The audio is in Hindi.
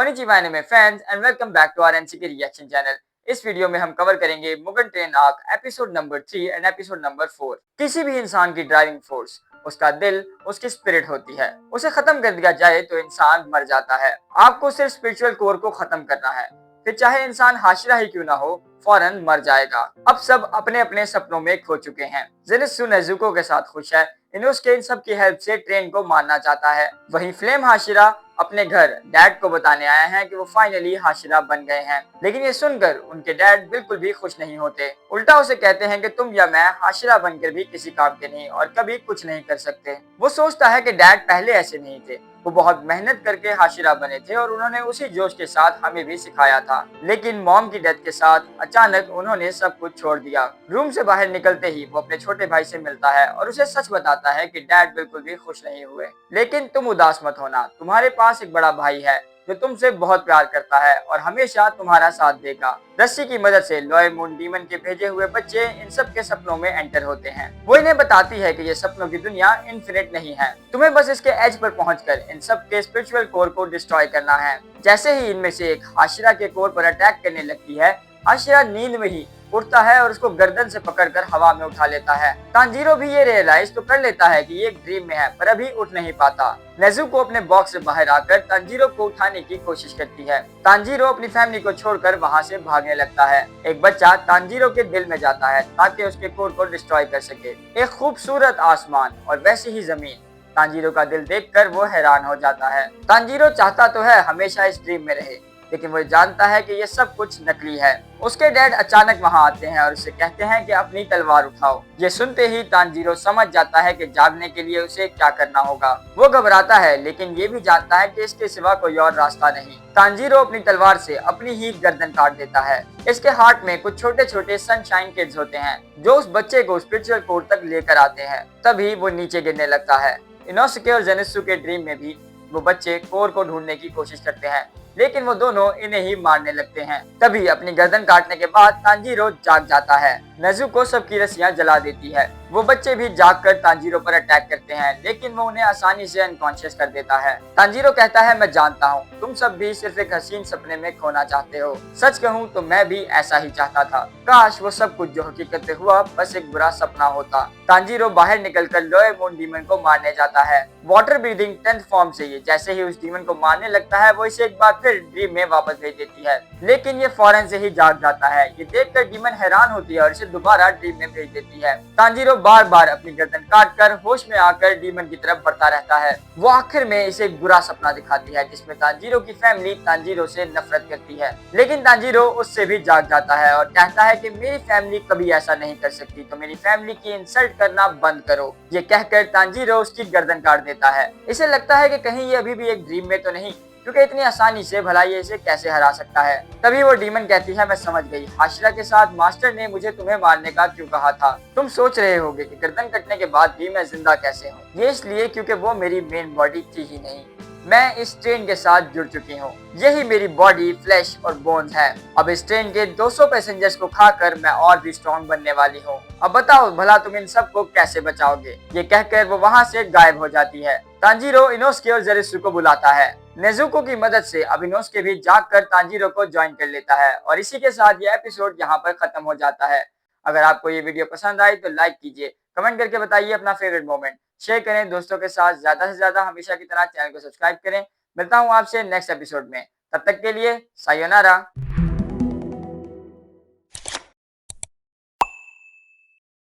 Konnichiwa anime fans and welcome back to our NCK reaction channel. इस वीडियो में हम कवर करेंगे Mugen train arc episode number 3 and episode number 4। किसी भी इंसान की ड्राइविंग फोर्स उसका दिल, उसकी स्पिरिट होती है। उसे खत्म कर दिया जाए तो इंसान मर जाता है। आपको सिर्फ स्पिरिचुअल कोर को खत्म करना है, फिर चाहे इंसान हाशिरा ही क्यों ना हो, फौरन मर जाएगा। अब सब अपने अपने सपनों में खो चुके हैं। जेनित्सु नेजुको के साथ खुश है। इनोसुके इन सब की हेल्प से ट्रेन को मारना चाहता है। वहीं फ्लेम हाशिरा अपने घर डैड को बताने आए हैं कि वो फाइनली हाशिरा बन गए हैं। लेकिन ये सुनकर उनके डैड बिल्कुल भी खुश नहीं होते। उल्टा उसे कहते हैं कि तुम या मैं हाशिरा बनकर भी किसी काम के नहीं और कभी कुछ नहीं कर सकते। वो सोचता है कि डैड पहले ऐसे नहीं थे, वो बहुत मेहनत करके हाशिरा बने थे और उन्होंने उसी जोश के साथ हमें भी सिखाया था। लेकिन मॉम की डेथ के साथ अचानक उन्होंने सब कुछ छोड़ दिया। रूम से बाहर निकलते ही वो अपने छोटे भाई से मिलता है और उसे सच बताता है कि डैड बिल्कुल भी खुश नहीं हुए। लेकिन तुम उदास मत होना, तुम्हारे पास एक बड़ा भाई है जो तुमसे बहुत प्यार करता है और हमेशा तुम्हारा साथ देगा। रस्सी की मदद से लोए मून डीमन के भेजे हुए बच्चे इन सब के सपनों में एंटर होते हैं। वो इन्हें बताती है कि ये सपनों की दुनिया इन्फिनिट नहीं है, तुम्हें बस इसके एज पर पहुंचकर इन सब के स्पिरिचुअल कोर को डिस्ट्रॉय करना है। जैसे ही इनमें से एक हाशिरा के कोर पर अटैक करने लगती है, हाशिरा नींद में ही उठता है और उसको गर्दन से पकड़कर हवा में उठा लेता है। तांजीरो भी ये रियलाइज तो कर लेता है कि ये एक ड्रीम में है, पर अभी उठ नहीं पाता। नेजुको अपने बॉक्स से बाहर आकर तांजीरो को उठाने की कोशिश करती है। तांजीरो अपनी फैमिली को छोड़कर वहाँ से भागने लगता है। एक बच्चा तांजीरो के दिल में जाता है ताकि उसके कोर को डिस्ट्रॉय कर सके। एक खूबसूरत आसमान और वैसी ही जमीन। तांजीरो का दिल देखकर वो हैरान हो जाता है। तांजीरो चाहता तो है हमेशा इस ड्रीम में रहे, लेकिन वो जानता है कि ये सब कुछ नकली है। उसके डैड अचानक वहां आते हैं और उसे कहते हैं कि अपनी तलवार उठाओ। ये सुनते ही तांजीरो समझ जाता है कि जागने के लिए उसे क्या करना होगा। वो घबराता है, लेकिन ये भी जानता है कि इसके सिवा कोई और रास्ता नहीं। तांजीरो अपनी तलवार से अपनी ही गर्दन काट देता है। इसके हार्ट में कुछ छोटे छोटे सनशाइन किड्स होते हैं जो उस बच्चे को स्पिरिचुअल कोर तक लेकर आते हैं। तभी वो नीचे गिरने लगता है। इनोसुके और जेनित्सु के ड्रीम में भी वो बच्चे कोर को ढूंढने की कोशिश करते हैं, लेकिन वो दोनों इन्हें ही मारने लगते हैं। तभी अपनी गर्दन काटने के बाद तांजीरो जाग जाता है। नेजुको सबकी रस्सियां जला देती है। वो बच्चे भी जागकर तांजीरो पर अटैक करते हैं, लेकिन वो उन्हें आसानी से अनकॉन्शियस कर देता है। तांजीरो कहता है, मैं जानता हूँ तुम सब भी सिर्फ एक हसीन सपने में खोना चाहते हो। सच कहूँ तो मैं भी ऐसा ही चाहता था। काश वो सब कुछ जो हकीकत में हुआ बस एक बुरा सपना होता। तांजीरो बाहर निकलकर लोए मून डीमन को मारने जाता है। वाटर ब्रीदिंग 10th फॉर्म से ये जैसे ही उस डीमन को मारने लगता है, वो इसे एक बार फिर ड्रीम में वापस भेज देती है। लेकिन ये फौरन से ही जाग जाता है। ये देखकर डीमन हैरान होती है और इसे दोबारा ड्रीम में भेज देती है। तांजीरो बार बार अपनी गर्दन काटकर होश में आकर डीमन की तरफ बढ़ता रहता है। वो आखिर में इसे एक बुरा सपना दिखाती है जिसमें तांजीरो की फैमिली तांजीरो से नफरत करती है। लेकिन तांजीरो उससे भी जाग जाता है और कहता है कि मेरी फैमिली कभी ऐसा नहीं कर सकती, तो मेरी फैमिली की इंसल्ट करना बंद करो। ये कहकर तांजीरो उसकी गर्दन काट देता है। इसे लगता है कि कहीं ये अभी भी एक ड्रीम में तो नहीं, क्योंकि इतनी आसानी से भला ये इसे कैसे हरा सकता है। तभी वो डीमन कहती है, मैं समझ गई, हाशिरा के साथ मास्टर ने मुझे तुम्हें मारने का क्यों कहा था। तुम सोच रहे होगे कि गर्दन कटने के बाद भी मैं जिंदा कैसे हूँ। ये इसलिए क्योंकि वो मेरी मेन बॉडी थी ही नहीं, मैं इस ट्रेन के साथ जुड़ चुकी हूँ। यही मेरी बॉडी, फ्लैश और बोन्स है। अब इस ट्रेन के 200 पैसेंजर्स को खाकर मैं और भी स्ट्रॉन्ग बनने वाली हूँ। अब बताओ भला तुम इन सबको कैसे बचाओगे। ये कहकर वो वहाँ से गायब हो जाती है। तांजीरो इनोसुके और जेनित्सु को बुलाता है। नेजुको की मदद से अब इनोसुके भी जागकर तांजीरो को ज्वाइन कर लेता है और इसी के साथ ये एपिसोड यहाँ पर खत्म हो जाता है। अगर आपको ये वीडियो पसंद आई तो लाइक कीजिए, कमेंट करके बताइए अपना फेवरेट मोमेंट, शेयर करें दोस्तों के साथ। ज्यादा से ज्यादा हमेशा की तरह चैनल को सब्सक्राइब करें। मिलता हूँ आपसे नेक्स्ट एपिसोड में, तब तक के लिए सायोनारा।